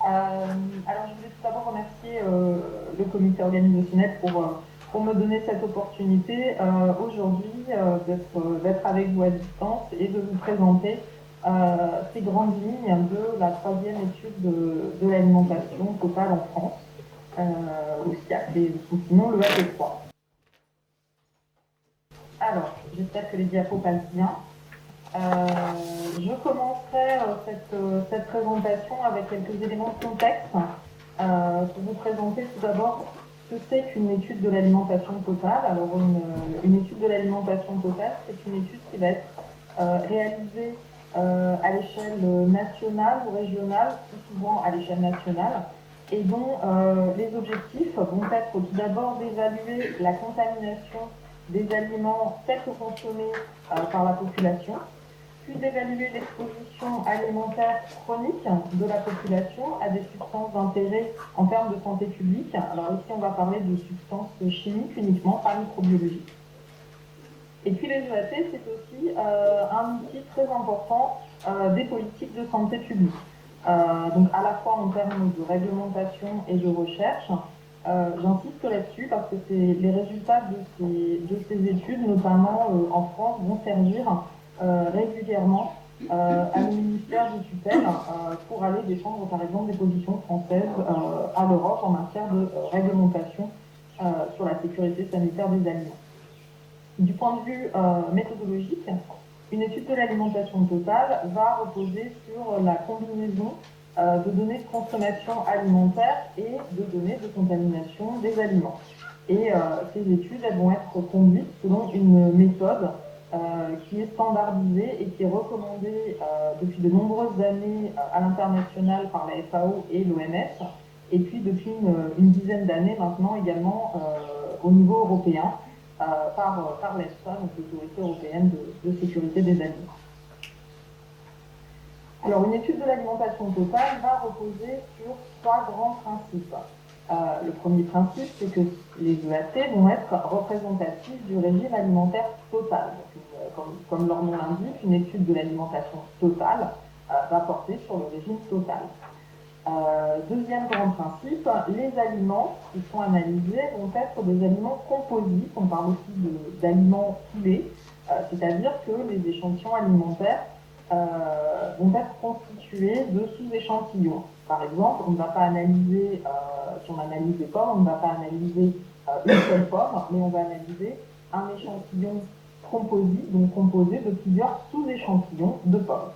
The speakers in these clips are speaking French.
Alors, je voulais tout d'abord remercier le comité organisationnel pour me donner cette opportunité aujourd'hui d'être avec vous à distance et de vous présenter ces grandes lignes de la troisième étude de l'alimentation totale en France, aussi appelée sinon le AP3. Alors, j'espère que les diapos passent bien. Je commencerai cette présentation avec quelques éléments de contexte pour vous présenter tout d'abord ce que c'est qu'une étude de l'alimentation totale. Alors, une étude de l'alimentation totale, c'est une étude qui va être réalisée à l'échelle nationale ou régionale, plus souvent à l'échelle nationale, et dont les objectifs vont être tout d'abord d'évaluer la contamination des aliments tels que consommés par la population, puis d'évaluer l'exposition alimentaire chronique de la population à des substances d'intérêt en termes de santé publique. Alors ici, on va parler de substances chimiques uniquement, pas microbiologiques. Et puis les EAT, c'est aussi un outil très important des politiques de santé publique. Donc à la fois en termes de réglementation et de recherche. J'insiste là-dessus parce que les résultats de ces études, notamment en France, vont servir régulièrement à nos ministères de tutelle pour aller défendre par exemple des positions françaises à l'Europe en matière de réglementation sur la sécurité sanitaire des aliments. Du point de vue méthodologique, une étude de l'alimentation totale va reposer sur la combinaison de données de consommation alimentaire et de données de contamination des aliments. Et ces études, elles vont être conduites selon une méthode qui est standardisée et qui est recommandée depuis de nombreuses années à l'international par la FAO et l'OMS, et puis depuis une dizaine d'années maintenant également au niveau européen par l'EFSA, donc l'Autorité européenne de sécurité des aliments. Alors, une étude de l'alimentation totale va reposer sur trois grands principes. Le premier principe, c'est que les EAT vont être représentatifs du régime alimentaire total. Donc, comme leur nom l'indique, une étude de l'alimentation totale va porter sur le régime total. Deuxième grand principe, les aliments qui sont analysés vont être des aliments composites. On parle aussi d'aliments poulés, c'est-à-dire que les échantillons alimentaires vont être constitués de sous-échantillons. Par exemple, on ne va pas analyser, si on analyse des pommes, on ne va pas analyser une seule pomme, mais on va analyser un échantillon composite, donc composé de plusieurs sous-échantillons de pommes.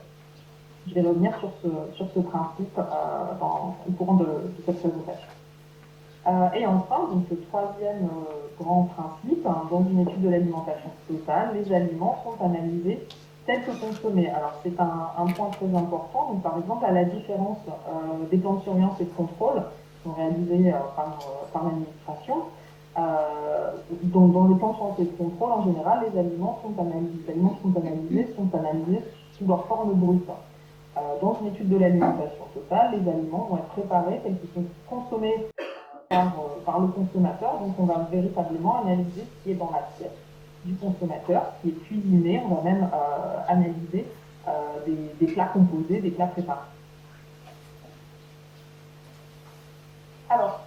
Je vais revenir sur ce principe au courant de cette présentation. Et enfin, donc le troisième grand principe, dans une étude de l'alimentation totale, les aliments sont analysés tels que consommés. Alors c'est un point très important. Donc, par exemple, à la différence des plans de surveillance et de contrôle qui sont réalisés par l'administration, dans les plans de surveillance et de contrôle, en général, les aliments sont analysés sous leur forme brute. Dans une étude de l'alimentation totale, les aliments vont être préparés tels qu'ils sont consommés par le consommateur. Donc on va véritablement analyser ce qui est dans l'assiette du consommateur, ce qui est cuisiné. On va même analyser des plats composés, des plats préparés. Alors,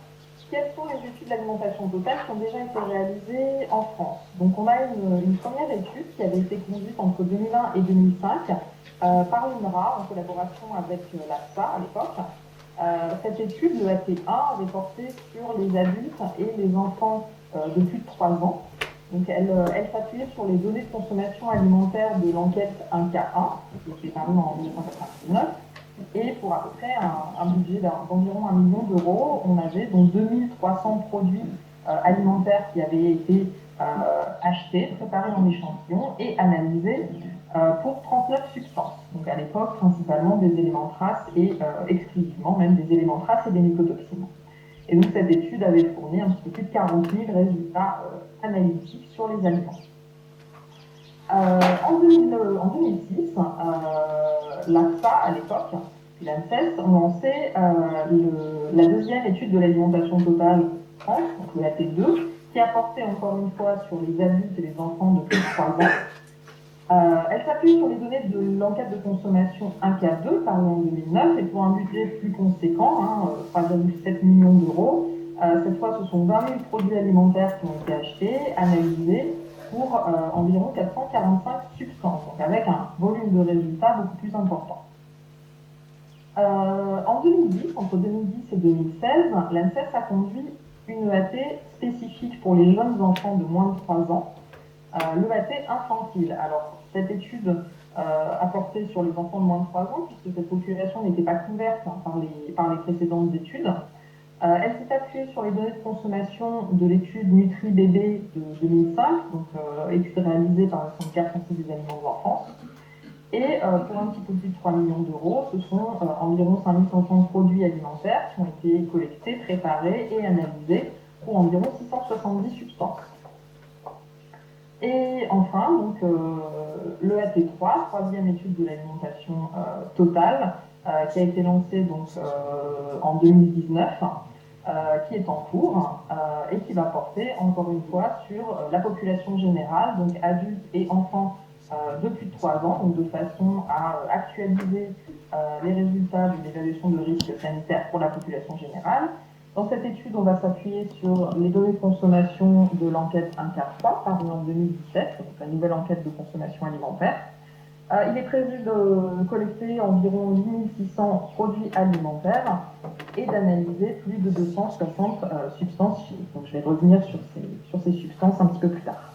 quelles sont les études d'alimentation totale qui ont déjà été réalisées en France? Donc on a une première étude qui avait été conduite entre 2001 et 2005 par l'INRA en collaboration avec l'AFSA à l'époque. Cette étude, le AT1, avait porté sur les adultes et les enfants de plus de 3 ans. Donc elle s'appuyait sur les données de consommation alimentaire de l'enquête 1K1, qui est paru en 1999. Et pour à peu près un budget d'environ 1 million d'euros, on avait donc 2300 produits alimentaires qui avaient été achetés, préparés en échantillon et analysés pour 39 substances. Donc à l'époque, principalement des éléments traces et exclusivement même des éléments traces et des mycotoxines. Et donc cette étude avait fourni un petit peu plus de 40 000 résultats analytiques sur les aliments. En 2006, l'AFSA à l'époque, puis l'ANSES, ont lancé la deuxième étude de l'alimentation totale France, donc le AT2, qui a porté encore une fois sur les adultes et les enfants de plus de 3 ans. Elle s'appuie sur les données de l'enquête de consommation 1K2 parue en 2009 et pour un budget plus conséquent, 3,7 millions d'euros. Cette fois, ce sont 20 000 produits alimentaires qui ont été achetés, analysés, pour environ 445 substances, donc avec un volume de résultats beaucoup plus important. En 2010, entre 2010 et 2016, l'ANSES a conduit une EAT spécifique pour les jeunes enfants de moins de 3 ans, l'EAT infantile. Alors, cette étude a porté sur les enfants de moins de 3 ans, puisque cette population n'était pas couverte par les précédentes études. Elle s'est appuyée sur les données de consommation de l'étude Nutri-Bébé de 2005, donc étude réalisée par le Syndicat français des aliments de l'enfance. Et pour un petit peu plus de 3 millions d'euros, ce sont environ 5500 produits alimentaires qui ont été collectés, préparés et analysés pour environ 670 substances. Et enfin, donc, l'EAT3, troisième étude de l'alimentation totale, qui a été lancée donc, en 2019, qui est en cours et qui va porter encore une fois sur la population générale, donc adultes et enfants de plus de 3 ans, donc de façon à actualiser les résultats de l'évaluation de risque sanitaire pour la population générale. Dans cette étude, on va s'appuyer sur les données de consommation de l'enquête 1K3, parue en 2017, donc la nouvelle enquête de consommation alimentaire. Il est prévu de collecter environ 8600 produits alimentaires et d'analyser plus de 260 substances chimiques. Donc je vais revenir sur ces substances un petit peu plus tard.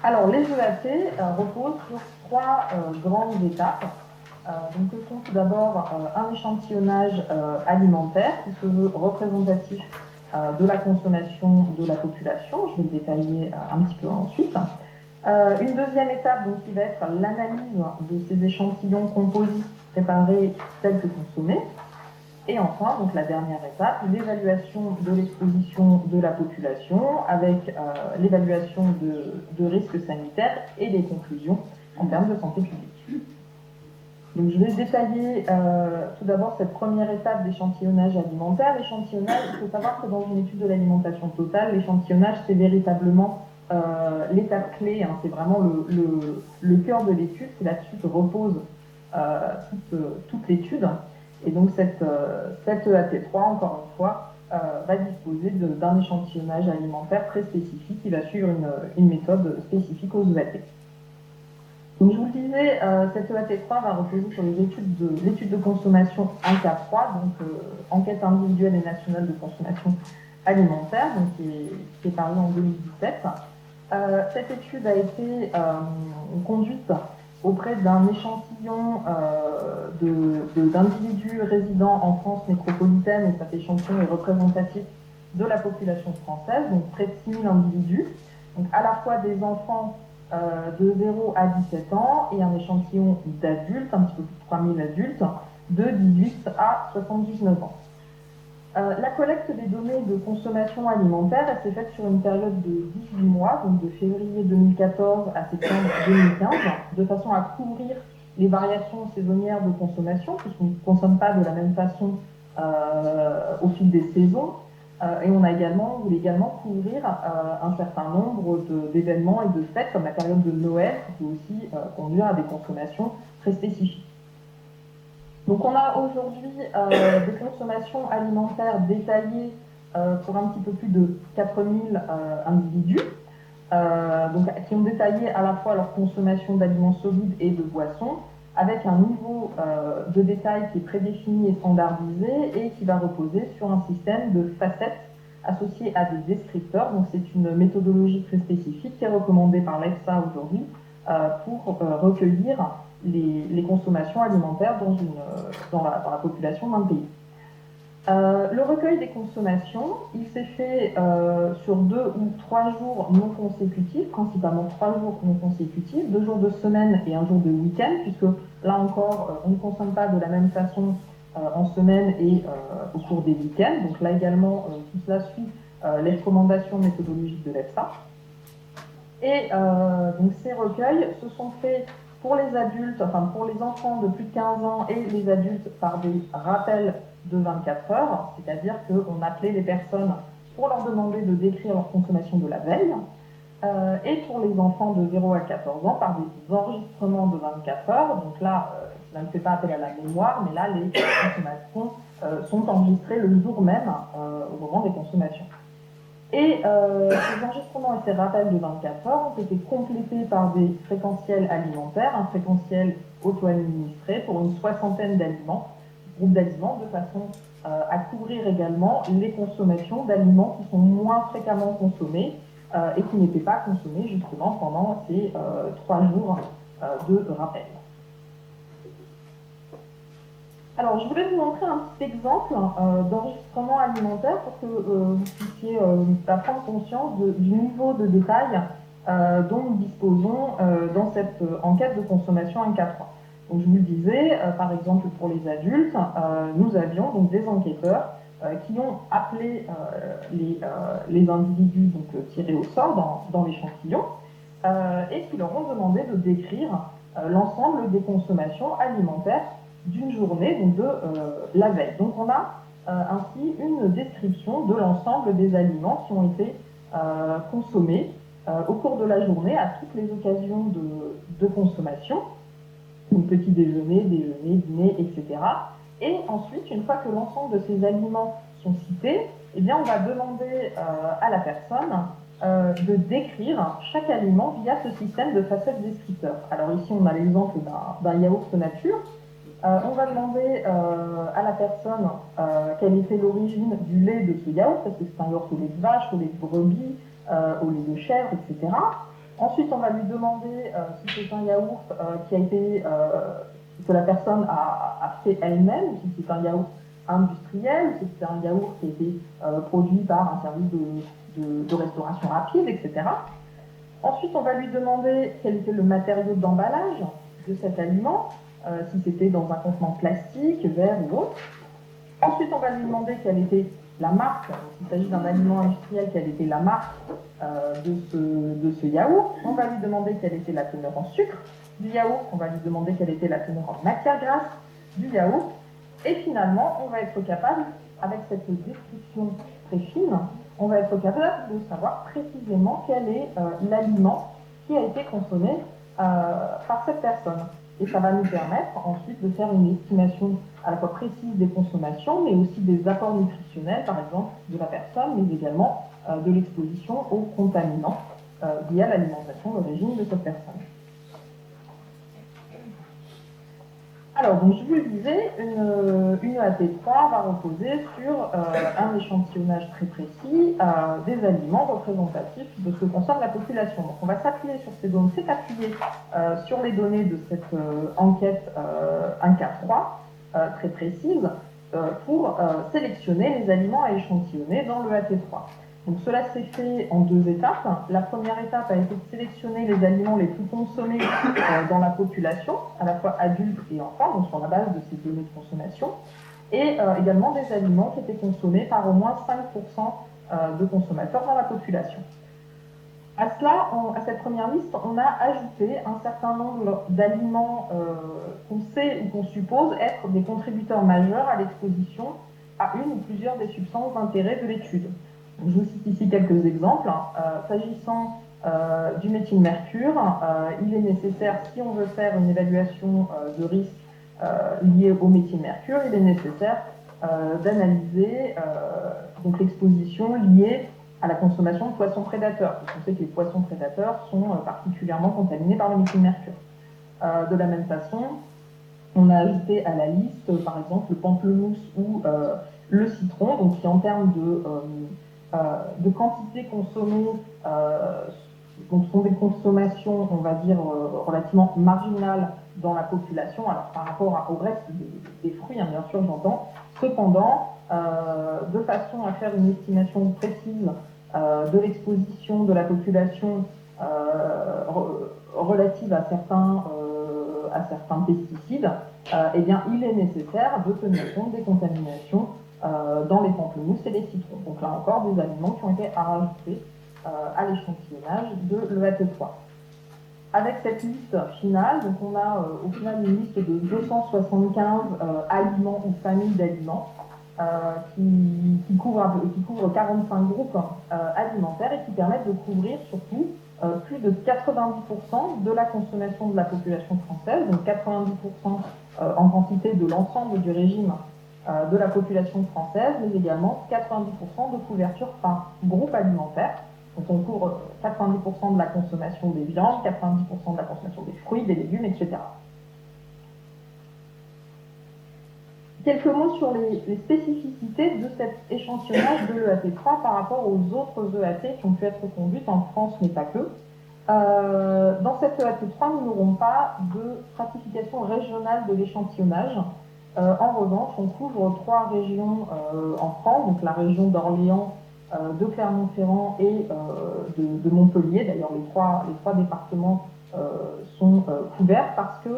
Alors les EAT reposent sur 3 grandes étapes. Donc ce sont tout d'abord un échantillonnage alimentaire qui se veut représentatif de la consommation de la population. Je vais le détailler un petit peu ensuite. Une deuxième étape donc, qui va être l'analyse de ces échantillons composites préparés tels que consommés. Et enfin, donc la dernière étape, l'évaluation de l'exposition de la population avec l'évaluation de risques sanitaires et des conclusions en termes de santé publique. Donc je vais détailler tout d'abord cette première étape d'échantillonnage alimentaire. L'échantillonnage, il faut savoir que dans une étude de l'alimentation totale, l'échantillonnage c'est véritablement l'étape clé, hein, c'est vraiment le cœur de l'étude, c'est là-dessus que repose toute l'étude. Et donc cette EAT3, encore une fois, va disposer d'un échantillonnage alimentaire très spécifique qui va suivre une méthode spécifique aux EAT. Donc je vous le disais, cette EAT3 va reposer sur l'étude de consommation 1K3, donc enquête individuelle et nationale de consommation alimentaire, donc qui est parue en 2017. Cette étude a été conduite auprès d'un échantillon d'individus résidant en France métropolitaine, et cet échantillon est représentatif de la population française, donc près de 6000 individus, donc à la fois des enfants de 0 à 17 ans et un échantillon d'adultes, un petit peu plus de 3000 adultes, de 18 à 79 ans. La collecte des données de consommation alimentaire, elle s'est faite sur une période de 18 mois, donc de février 2014 à septembre 2015, de façon à couvrir les variations saisonnières de consommation, puisqu'on ne consomme pas de la même façon au fil des saisons. Et on voulait également couvrir un certain nombre d'événements et de fêtes, comme la période de Noël, qui peut aussi conduire à des consommations très spécifiques. Donc on a aujourd'hui des consommations alimentaires détaillées pour un petit peu plus de 4000 individus, qui ont détaillé à la fois leur consommation d'aliments solides et de boissons, avec un niveau de détail qui est prédéfini et standardisé et qui va reposer sur un système de facettes associées à des descripteurs. Donc c'est une méthodologie très spécifique qui est recommandée par l'EFSA aujourd'hui pour recueillir les consommations alimentaires dans la population d'un pays. Le recueil des consommations, il s'est fait sur 2 ou 3 jours non consécutifs, principalement 3 jours non consécutifs, 2 jours de semaine et 1 jour de week-end, puisque là encore, on ne consomme pas de la même façon en semaine et au cours des week-ends. Donc là également, tout cela suit les recommandations méthodologiques de l'EFSA. Et donc ces recueils se sont faits pour les adultes, enfin pour les enfants de plus de 15 ans et les adultes par des rappels de 24 heures, c'est-à-dire qu'on appelait les personnes pour leur demander de décrire leur consommation de la veille, et pour les enfants de 0 à 14 ans par des enregistrements de 24 heures, donc là Cela ne fait pas appel à la mémoire, mais là, les consommations sont enregistrées le jour même au moment des consommations. Et ces enregistrements et ces rappels de 24 heures ont été complétés par des fréquentiels alimentaires, un fréquentiel auto-administré pour une soixantaine d'aliments, groupes d'aliments, de façon à couvrir également les consommations d'aliments qui sont moins fréquemment consommés et qui n'étaient pas consommés justement pendant ces 3 jours de rappel. Alors, je voulais vous montrer un petit exemple d'enregistrement alimentaire pour que vous puissiez prendre conscience du niveau de détail dont nous disposons dans cette enquête de consommation 1K3. Donc, je vous le disais, par exemple, pour les adultes, nous avions donc des enquêteurs qui ont appelé les individus donc, tirés au sort dans l'échantillon et qui leur ont demandé de décrire l'ensemble des consommations alimentaires d'une journée, donc de la veille. Donc on a ainsi une description de l'ensemble des aliments qui ont été consommés au cours de la journée à toutes les occasions de consommation, donc petit déjeuner, dîner, etc. Et ensuite, une fois que l'ensemble de ces aliments sont cités, eh bien, on va demander à la personne de décrire chaque aliment via ce système de facettes descripteurs. Alors ici, on a l'exemple d'un yaourt nature. On va demander à la personne quelle était l'origine du lait de ce yaourt, est-ce que c'est un yaourt au lait de vache, au lait de brebis, au lait de chèvre, etc. Ensuite, on va lui demander si c'est un yaourt qui a été, que la personne a fait elle-même, ou si c'est un yaourt industriel, ou si c'est un yaourt qui a été produit par un service de restauration rapide, etc. Ensuite, on va lui demander quel était le matériau d'emballage de cet aliment, si c'était dans un contenant plastique, verre ou autre. Ensuite, on va lui demander quelle était la marque, s'il s'agit d'un aliment industriel, quelle était la marque de ce yaourt. On va lui demander quelle était la teneur en sucre du yaourt. On va lui demander quelle était la teneur en matière grasse du yaourt. Et finalement, on va être capable, avec cette description très fine, on va être capable de savoir précisément quel est l'aliment qui a été consommé par cette personne. Et ça va nous permettre ensuite de faire une estimation à la fois précise des consommations, mais aussi des apports nutritionnels, par exemple, de la personne, mais également de l'exposition aux contaminants liés à l'alimentation d'origine de cette personne. Alors, donc, je vous le disais, une EAT3 va reposer sur un échantillonnage très précis des aliments représentatifs de ce que consomme la population. Donc, on va s'appuyer sur ces données, s'est appuyé sur les données de cette enquête 1K3 très précise pour sélectionner les aliments à échantillonner dans le EAT3. Donc cela s'est fait en 2 étapes. La première étape a été de sélectionner les aliments les plus consommés dans la population, à la fois adultes et enfants, donc sur la base de ces données de consommation, et également des aliments qui étaient consommés par au moins 5% de consommateurs dans la population. À cela, à cette première liste, on a ajouté un certain nombre d'aliments qu'on sait ou qu'on suppose être des contributeurs majeurs à l'exposition à une ou plusieurs des substances d'intérêt de l'étude. Je vous cite ici quelques exemples. S'agissant du méthylmercure, il est nécessaire, si on veut faire une évaluation de risque liée au méthylmercure, il est nécessaire d'analyser donc l'exposition liée à la consommation de poissons prédateurs, parce qu'on sait que les poissons prédateurs sont particulièrement contaminés par le méthylmercure. De la même façon, on a ajouté à la liste, par exemple, le pamplemousse ou le citron, donc qui en termes de quantité consommée, donc sont des consommations, on va dire, relativement marginales dans la population, alors par rapport au reste des fruits, hein, bien sûr, j'entends. Cependant, de façon à faire une estimation précise de l'exposition de la population relative à certains pesticides, eh bien, il est nécessaire de tenir compte des contaminations dans les pamplemousses et les citrons. Donc là encore, des aliments qui ont été rajoutés à l'échantillonnage de l'EAT3. Avec cette liste finale, donc on a au final une liste de 275 aliments ou familles d'aliments qui couvrent 45 groupes alimentaires et qui permettent de couvrir surtout plus de 90% de la consommation de la population française, donc 90% en quantité de l'ensemble du régime de la population française, mais également 90% de couverture par groupe alimentaire. Donc on couvre 90% de la consommation des viandes, 90% de la consommation des fruits, des légumes, etc. Quelques mots sur les spécificités de cet échantillonnage de l'EAT3 par rapport aux autres EAT qui ont pu être conduites en France, mais pas que. Dans cette EAT3, nous n'aurons pas de stratification régionale de l'échantillonnage. En revanche, on couvre 3 régions en France, donc la région d'Orléans, de Clermont-Ferrand et de Montpellier. D'ailleurs, les trois départements sont couverts parce que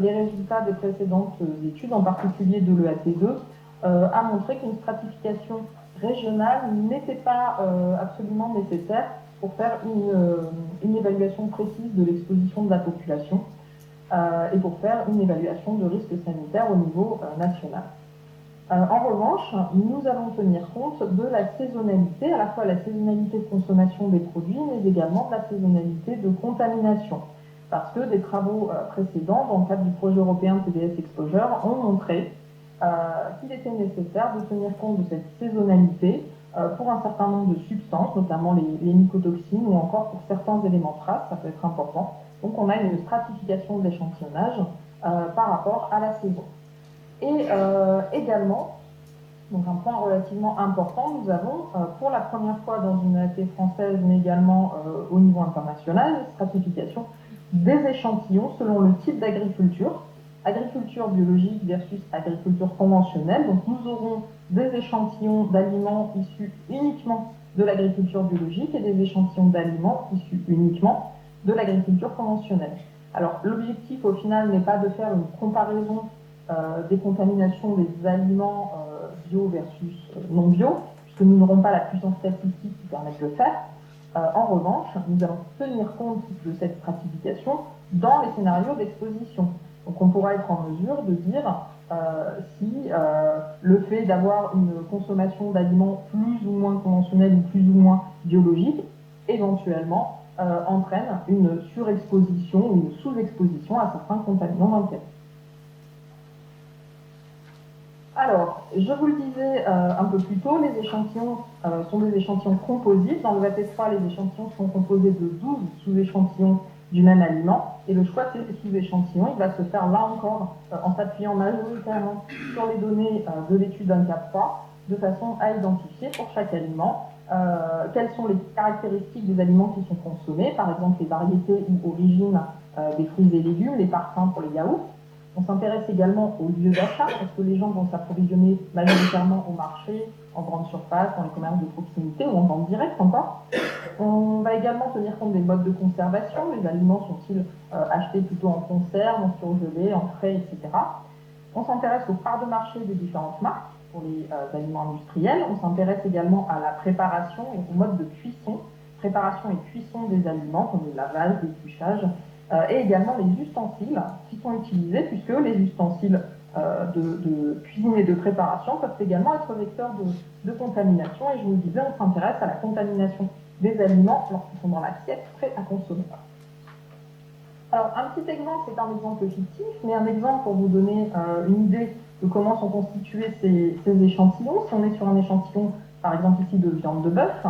les résultats des précédentes études, en particulier de l'EAT2, a montré qu'une stratification régionale n'était pas absolument nécessaire pour faire une évaluation précise de l'exposition de la population et pour faire une évaluation de risque sanitaire au niveau national. En revanche, nous allons tenir compte de la saisonnalité, à la fois la saisonnalité de consommation des produits, mais également de la saisonnalité de contamination. Parce que des travaux précédents, dans le cadre du projet européen TDS Exposure, ont montré qu'il était nécessaire de tenir compte de cette saisonnalité pour un certain nombre de substances, notamment les mycotoxines ou encore pour certains éléments traces, ça peut être important. Donc on a une stratification de l'échantillonnage par rapport à la saison. Et également, donc un point relativement important, nous avons pour la première fois dans une EAT française, mais également au niveau international, une stratification des échantillons selon le type d'agriculture, agriculture biologique versus agriculture conventionnelle. Donc nous aurons des échantillons d'aliments issus uniquement de l'agriculture biologique et des échantillons d'aliments issus uniquement de l'agriculture conventionnelle. Alors l'objectif au final n'est pas de faire une comparaison des contaminations des aliments bio versus non bio, puisque nous n'aurons pas la puissance statistique qui permet de le faire. En revanche, nous allons tenir compte de cette stratification dans les scénarios d'exposition. Donc on pourra être en mesure de dire si le fait d'avoir une consommation d'aliments plus ou moins conventionnels ou plus ou moins biologiques, éventuellement entraîne une surexposition ou une sous-exposition à certains contaminants d'intérêt. Alors, je vous le disais un peu plus tôt, les échantillons sont des échantillons composites. Dans le EAT3, les échantillons sont composés de 12 sous-échantillons du même aliment. Et le choix de ces sous-échantillons, il va se faire là encore en s'appuyant majoritairement sur les données de l'étude UNCAP3, de façon à identifier pour chaque aliment quelles sont les caractéristiques des aliments qui sont consommés, par exemple les variétés ou origines des fruits et légumes, les parfums pour les yaourts. On s'intéresse également aux lieux d'achat, parce que les gens vont s'approvisionner majoritairement au marché, en grande surface, dans les commerces de proximité ou en vente directe encore. On va également tenir compte des modes de conservation. Les aliments sont-ils achetés plutôt en conserve, en surgelé, en frais, etc. On s'intéresse aux parts de marché des différentes marques pour les aliments industriels. On s'intéresse également à la préparation et au mode de cuisson, préparation et cuisson des aliments, comme le lavage, l'épluchage, et également les ustensiles qui sont utilisés, puisque les ustensiles de cuisine et de préparation peuvent également être vecteurs de contamination. Et je vous le disais, on s'intéresse à la contamination des aliments lorsqu'ils sont dans l'assiette prêts à consommer. Alors, un petit exemple, c'est un exemple fictif, mais un exemple pour vous donner une idée de comment sont constitués ces échantillons. Si on est sur un échantillon, par exemple ici, de viande de bœuf,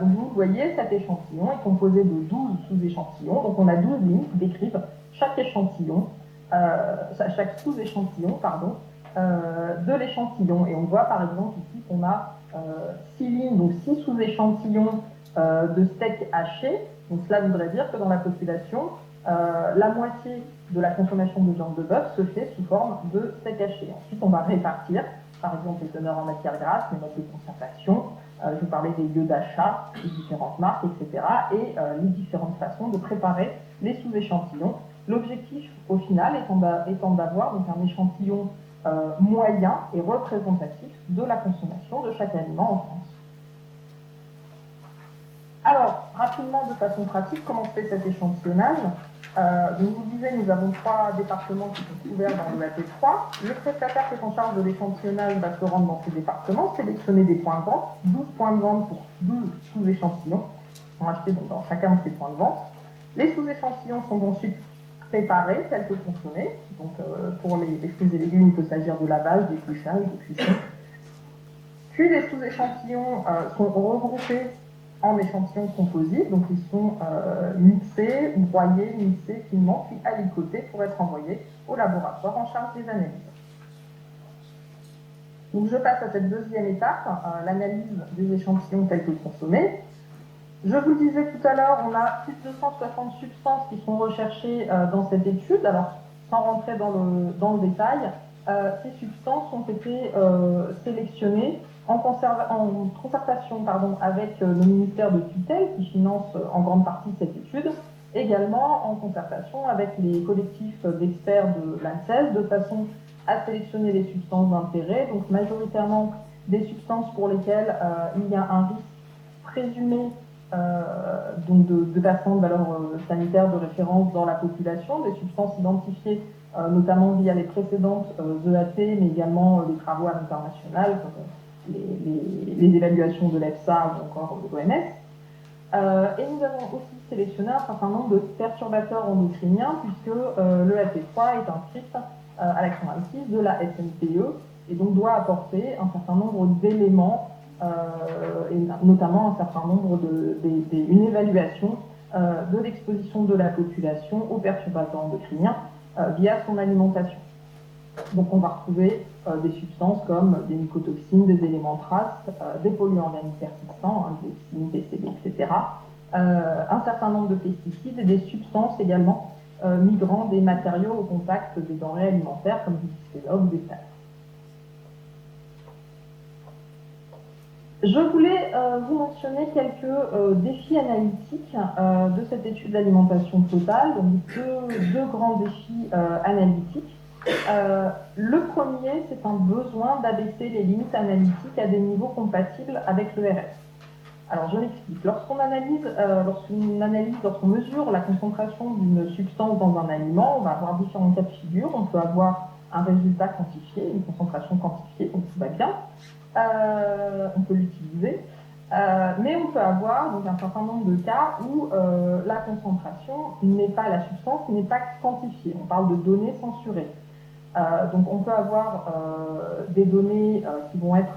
donc vous voyez, cet échantillon est composé de 12 sous-échantillons. Donc on a 12 lignes qui décrivent chaque échantillon, chaque sous-échantillon, pardon, de l'échantillon. Et on voit par exemple ici qu'on a 6 lignes, donc 6 sous-échantillons de steak haché. Donc cela voudrait dire que dans la population, la moitié de la consommation de viande de bœuf se fait sous forme de steak haché. Ensuite, on va répartir, par exemple, les teneurs en matière grasse, les modes de conservation. Je vous parlais des lieux d'achat, les différentes marques, etc. et les différentes façons de préparer les sous-échantillons. L'objectif, au final, étant d'avoir donc un échantillon moyen et représentatif de la consommation de chaque aliment en France. Alors, rapidement, de façon pratique, comment se fait cet échantillonnage? Donc, je vous disais, nous avons 3 départements qui sont couverts dans le EAT3. Le prestataire qui est en charge de l'échantillonnage va se rendre dans ces départements, sélectionner des points de vente, 12 points de vente pour 12 sous-échantillons. sont achetés donc, dans chacun de ces points de vente. Les sous-échantillons sont ensuite préparés, tels que consommés. Donc, pour les fruits et légumes, il peut s'agir de lavage, d'épluchage, de cuisson. Puis, les sous-échantillons sont regroupés en échantillons composites. Donc, ils sont mixés, broyés, mixés finement, puis alicotés pour être envoyés au laboratoire en charge des analyses. Donc, je passe à cette deuxième étape, l'analyse des échantillons tels que consommés. Je vous le disais tout à l'heure, on a plus de 260 substances qui sont recherchées dans cette étude. Alors, sans rentrer dans le détail, ces substances ont été sélectionnées en concertation avec le ministère de tutelle qui finance en grande partie cette étude, également en concertation avec les collectifs d'experts de l'ANSES, de façon à sélectionner les substances d'intérêt, donc majoritairement des substances pour lesquelles il y a un risque présumé donc de versement de valeur sanitaire de référence dans la population, des substances identifiées notamment via les précédentes EAT, mais également les travaux à l'international, les évaluations de l'EFSA ou encore de l'OMS. Et nous avons aussi sélectionné un certain nombre de perturbateurs endocriniens, puisque l'EAT3 est inscrite à l'action 26 de la SNPE, et donc doit apporter un certain nombre d'éléments, et notamment un certain nombre une évaluation de l'exposition de la population aux perturbateurs endocriniens via son alimentation. Donc on va retrouver des substances comme des mycotoxines, des éléments traces, des polluants organiques persistants, dioxines, PCB, etc. Un certain nombre de pesticides et des substances également migrant des matériaux au contact des denrées alimentaires comme du bisphénol ou des phtalates. Je voulais vous mentionner quelques défis analytiques de cette étude d'alimentation totale, donc deux grands défis analytiques. Le premier, c'est un besoin d'abaisser les limites analytiques à des niveaux compatibles avec l'ERS. Alors je m'explique. Lorsqu'on mesure la concentration d'une substance dans un aliment, on va avoir différents cas de figure. On peut avoir un résultat quantifié, une concentration quantifiée, donc tout va bien. On peut l'utiliser, mais on peut avoir donc un certain nombre de cas où la concentration n'est pas, la substance n'est pas quantifiée. On parle de données censurées. Donc on peut avoir des données qui vont être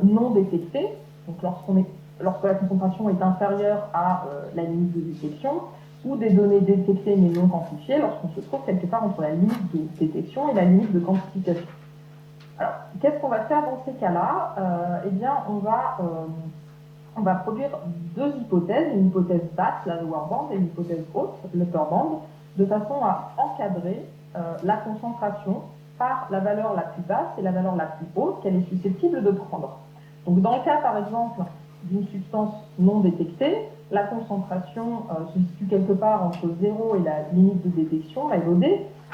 non détectées, donc lorsque la concentration est inférieure à la limite de détection, ou des données détectées mais non quantifiées lorsqu'on se trouve quelque part entre la limite de détection et la limite de quantification. Alors, qu'est-ce qu'on va faire dans ces cas-là? Eh bien, on va produire deux hypothèses, une hypothèse basse, la lower band, et une hypothèse haute, l'upper band, de façon à encadrer la concentration par la valeur la plus basse et la valeur la plus haute qu'elle est susceptible de prendre. Donc, dans le cas, par exemple, d'une substance non détectée, la concentration se situe quelque part entre 0 et la limite de détection, la LOD.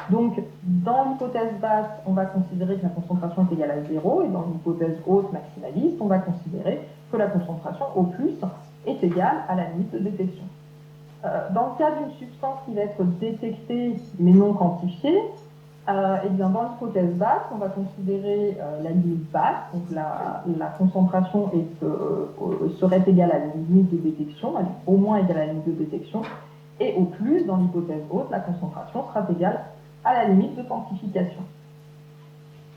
Donc, dans l'hypothèse basse, on va considérer que la concentration est égale à 0, et dans l'hypothèse haute maximaliste, on va considérer que la concentration au plus est égale à la limite de détection. Dans le cas d'une substance qui va être détectée mais non quantifiée, eh bien, dans l'hypothèse basse, on va considérer la limite basse, donc la concentration serait égale à la limite de détection, au moins égale à la limite de détection, et au plus, dans l'hypothèse haute, la concentration sera égale à la limite de quantification.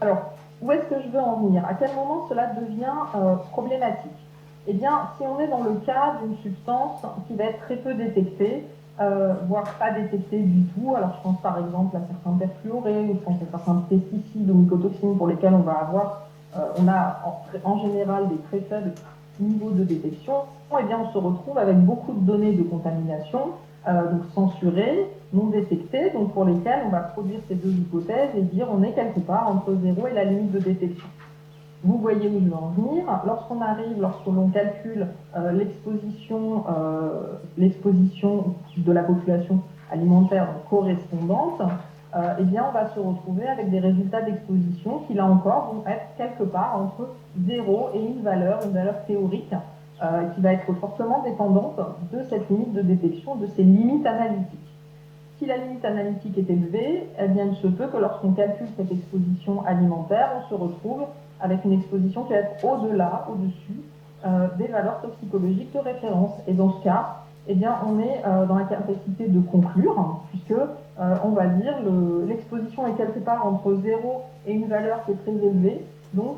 Alors, où est-ce que je veux en venir? À quel moment cela devient problématique? Eh bien, si on est dans le cas d'une substance qui va être très peu détectée, voire pas détectée du tout, alors je pense par exemple à certains perfluorés, ou je pense à certains pesticides ou mycotoxines pour lesquels on a en général des très faibles niveaux de détection, eh bien on se retrouve avec beaucoup de données de contamination, donc censurées, non détectées, donc pour lesquelles on va produire ces deux hypothèses et dire on est quelque part entre 0 et la limite de détection. Vous voyez où je veux en venir. Lorsque l'on calcule l'exposition de la population alimentaire correspondante, eh bien, on va se retrouver avec des résultats d'exposition qui, là encore, vont être quelque part entre 0 et une valeur théorique, qui va être fortement dépendante de cette limite de détection, de ces limites analytiques. Si la limite analytique est élevée, eh bien, il se peut que lorsqu'on calcule cette exposition alimentaire, on se retrouve avec une exposition qui va être au-delà, au-dessus des valeurs toxicologiques de référence. Et dans ce cas, eh bien, on est dans la capacité de conclure, puisque on va dire l'exposition est quelque part entre 0 et une valeur qui est très élevée. Donc,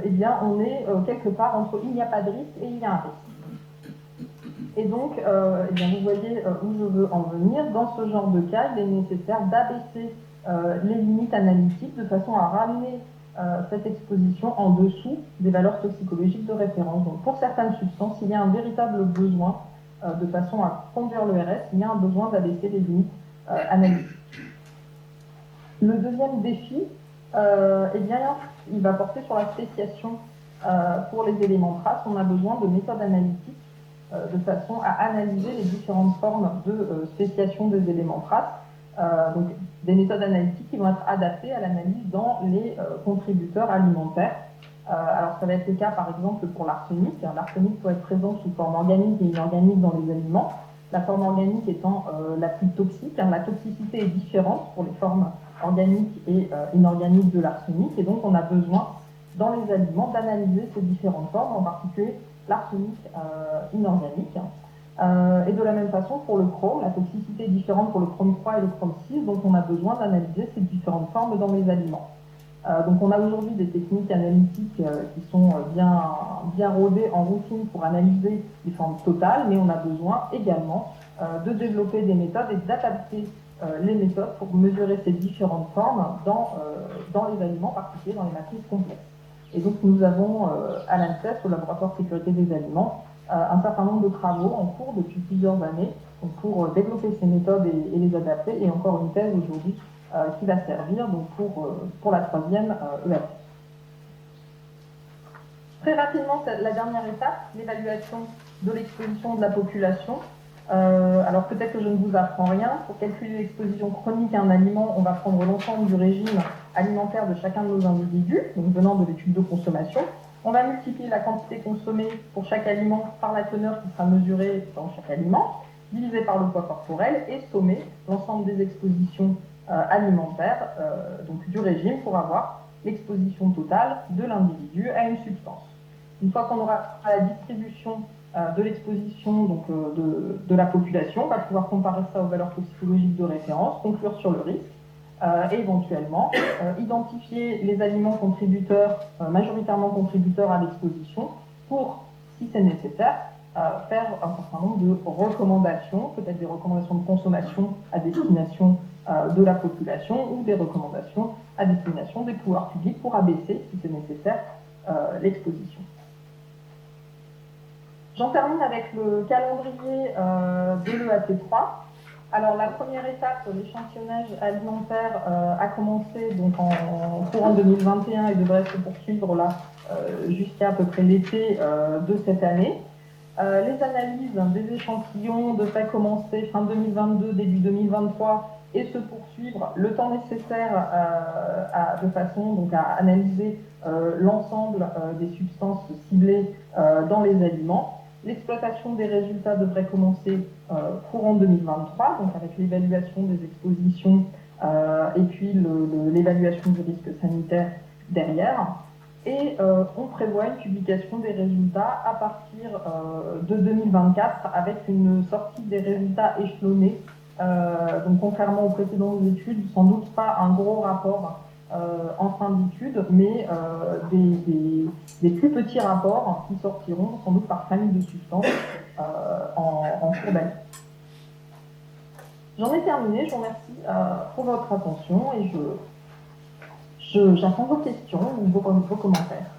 eh bien, on est quelque part entre il n'y a pas de risque et il y a un risque. Et donc, eh bien, vous voyez où je veux en venir. Dans ce genre de cas, il est nécessaire d'abaisser les limites analytiques de façon à ramener cette exposition en dessous des valeurs toxicologiques de référence. Donc, pour certaines substances, il y a un véritable besoin de façon à conduire le RS, il y a un besoin d'abaisser les limites analytiques. Le deuxième défi, eh bien, il va porter sur la spéciation. Pour les éléments traces, on a besoin de méthodes analytiques de façon à analyser les différentes formes de spéciation des éléments traces. Donc, des méthodes analytiques qui vont être adaptées à l'analyse dans les contributeurs alimentaires. Alors, ça va être le cas, par exemple, pour l'arsenic. L'arsenic peut être présent sous forme organique et inorganique dans les aliments. La forme organique étant la plus toxique. La toxicité est différente pour les formes organiques et inorganiques de l'arsenic. Et donc, on a besoin, dans les aliments, d'analyser ces différentes formes, en particulier l'arsenic inorganique. Et de la même façon, pour le chrome, la toxicité est différente pour le chrome 3 et le chrome 6. Donc, on a besoin d'analyser ces différentes formes dans les aliments. Donc on a aujourd'hui des techniques analytiques qui sont bien rodées en routine pour analyser les formes totales, mais on a besoin également de développer des méthodes et d'adapter les méthodes pour mesurer ces différentes formes dans les aliments, en particulier dans les matrices complexes. Et donc nous avons à l'ANSES, au laboratoire de sécurité des aliments, un certain nombre de travaux en cours depuis plusieurs années pour développer ces méthodes et les adapter, et encore une thèse aujourd'hui qui va servir donc pour la troisième EAP. Très rapidement, la dernière étape, l'évaluation de l'exposition de la population. Alors peut-être que je ne vous apprends rien. Pour calculer l'exposition chronique à un aliment, on va prendre l'ensemble du régime alimentaire de chacun de nos individus, donc venant de l'étude de consommation. On va multiplier la quantité consommée pour chaque aliment par la teneur qui sera mesurée dans chaque aliment, divisé par le poids corporel, et sommer l'ensemble des expositions alimentaire donc du régime pour avoir l'exposition totale de l'individu à une substance. Une fois qu'on aura la distribution de l'exposition donc de la population, on va pouvoir comparer ça aux valeurs toxicologiques de référence, conclure sur le risque et éventuellement identifier les aliments contributeurs, majoritairement contributeurs à l'exposition pour, si c'est nécessaire, faire un certain nombre de recommandations, peut-être des recommandations de consommation à destination de la population ou des recommandations à destination des pouvoirs publics pour abaisser, si c'est nécessaire, l'exposition. J'en termine avec le calendrier de l'EAT3. Alors la première étape, l'échantillonnage alimentaire, a commencé donc en courant 2021 et devrait se poursuivre là jusqu'à à peu près l'été de cette année. Les analyses des échantillons devraient commencer fin 2022, début 2023 et se poursuivre le temps nécessaire de façon donc, à analyser l'ensemble des substances ciblées dans les aliments. L'exploitation des résultats devrait commencer courant 2023, donc avec l'évaluation des expositions et puis l'évaluation du risque sanitaire derrière. Et on prévoit une publication des résultats à partir de 2024 avec une sortie des résultats échelonnés. Donc contrairement aux précédentes études, sans doute pas un gros rapport en fin d'études, mais des plus petits rapports qui sortiront sans doute par famille de substances en cours d'année. J'en ai terminé, je vous remercie pour votre attention et j'attends vos questions ou vos commentaires.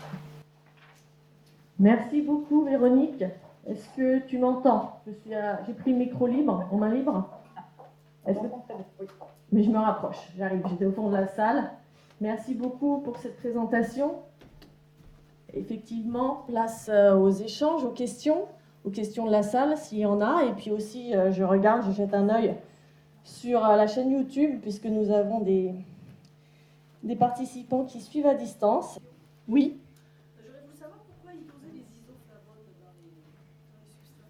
Merci beaucoup Véronique. Est-ce que tu m'entends? J'ai pris le micro libre, en main libre. Est-ce que... Oui. Mais je me rapproche, j'arrive, j'étais au fond de la salle. Merci beaucoup pour cette présentation. Effectivement, place aux échanges, aux questions de la salle s'il y en a. Et puis aussi, je jette un œil sur la chaîne YouTube puisque nous avons des participants qui suivent à distance. Oui. J'aurais voulu savoir pourquoi ils posaient les isoflavones dans les substances.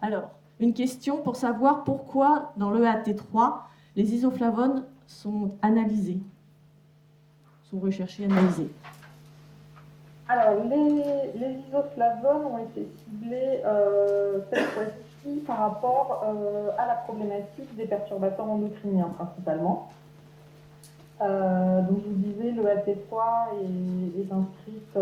Alors, une question pour savoir pourquoi dans l'EAT3, les isoflavones sont analysés, sont recherchés, analysés. Alors, les isoflavones ont été ciblés cette fois-ci par rapport à la problématique des perturbateurs endocriniens principalement. Donc, je vous disais, le AT3 est inscrite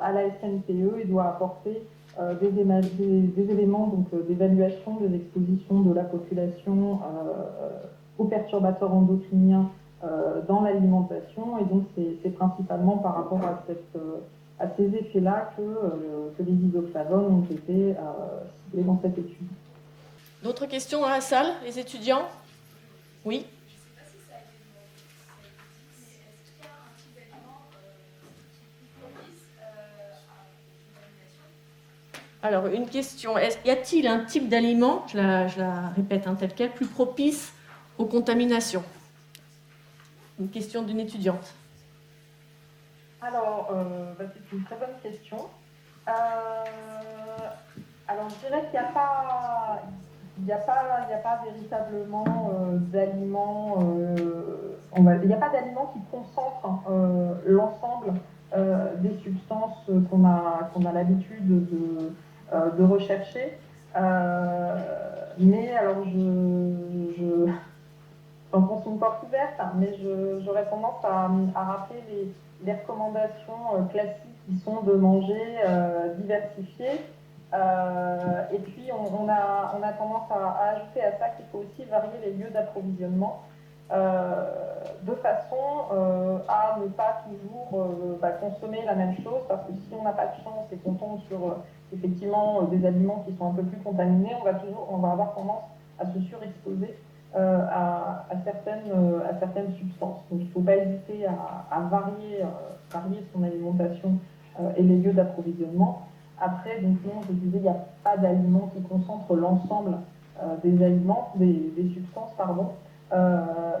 à la SNPE et doit apporter des éléments d'évaluation des expositions de la population aux perturbateurs endocriniens dans l'alimentation. Et donc, c'est principalement par rapport à ces effets-là que les isoflavones ont été ciblés dans cette étude. D'autres questions dans la salle, les étudiants? Oui. Alors, une question. Y a-t-il un type d'aliment, je la répète tel quel, plus propice aux contaminations? Une question d'une étudiante. Alors, c'est une très bonne question. Alors, je dirais qu'il n'y a pas véritablement d'aliments, il n'y a pas d'aliments qui concentrent l'ensemble des substances qu'on a l'habitude de rechercher. Mais alors, j'enfonce une porte ouverte, mais j'aurais tendance à rappeler les recommandations classiques qui sont de manger diversifié. Et puis, on a tendance à ajouter à ça qu'il faut aussi varier les lieux d'approvisionnement de façon à ne pas toujours consommer la même chose, parce que si on n'a pas de chance et qu'on tombe sur effectivement des aliments qui sont un peu plus contaminés, on va avoir tendance à se surexposer à certaines substances. Donc, il ne faut pas hésiter à varier son alimentation et les lieux d'approvisionnement. Après, donc non, je disais, il n'y a pas d'aliments qui concentrent l'ensemble des aliments, des substances, pardon.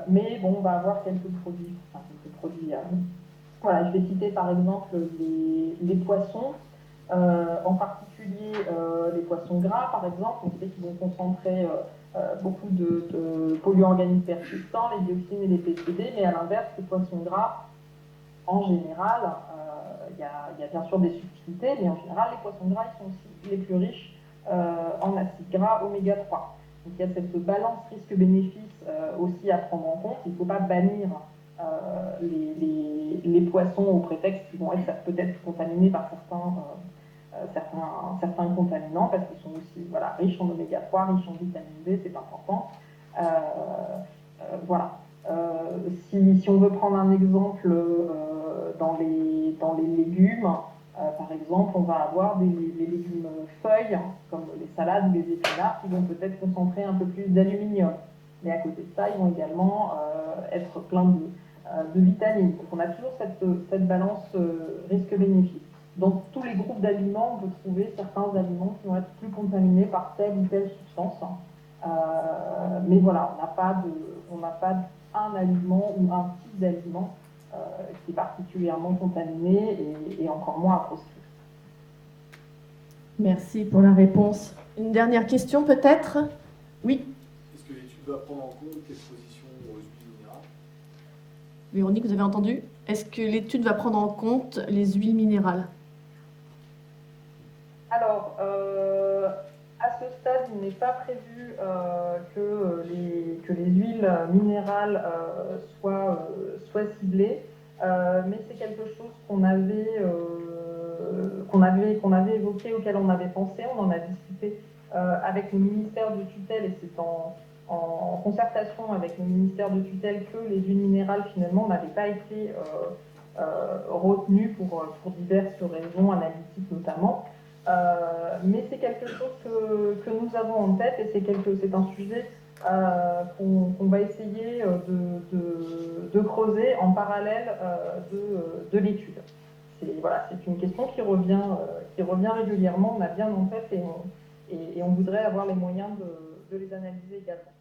Mais bon, on va avoir quelques produits. Voilà, je vais citer par exemple les poissons, en particulier les poissons gras, par exemple. On sait qu'ils vont concentrer beaucoup de polluants organiques persistants, les dioxines et les PCB, mais à l'inverse, les poissons gras, en général, il y a bien sûr des subtilités, mais en général, les poissons gras ils sont aussi les plus riches en acides gras oméga 3. Donc il y a cette balance risque-bénéfice aussi à prendre en compte. Il ne faut pas bannir les poissons au prétexte qu'ils vont être peut-être contaminés par certains contaminants, parce qu'ils sont aussi riches en oméga 3, riches en vitamine D, c'est important. Voilà. Si on veut prendre un exemple dans les légumes, par exemple, on va avoir les légumes feuilles, comme les salades ou les épinards, qui vont peut-être concentrer un peu plus d'aluminium. Mais à côté de ça, ils vont également être pleins de vitamines. Donc on a toujours cette balance risque-bénéfice. Dans tous les groupes d'aliments, on peut trouver certains aliments qui vont être plus contaminés par telle ou telle substance. Mais voilà, on n'a pas un aliment ou un type d'aliment qui est particulièrement contaminé et encore moins à proscrire. Merci pour la réponse. Une dernière question peut-être? Oui. Est-ce que l'étude va prendre en compte l'exposition aux huiles minérales? Véronique, vous avez entendu? Est-ce que l'étude va prendre en compte les huiles minérales? Alors, à ce stade, il n'est pas prévu que les huiles minérales soient ciblées, mais c'est quelque chose qu'on avait évoqué, auquel on avait pensé. On en a discuté avec le ministère de tutelle, et c'est en concertation avec le ministère de tutelle que les huiles minérales finalement n'avaient pas été retenues pour diverses raisons analytiques notamment. Mais c'est quelque chose que nous avons en tête, et c'est un sujet qu'on va essayer de creuser en parallèle de l'étude. C'est une question qui revient régulièrement, on a bien en tête, et on voudrait avoir les moyens de les analyser également.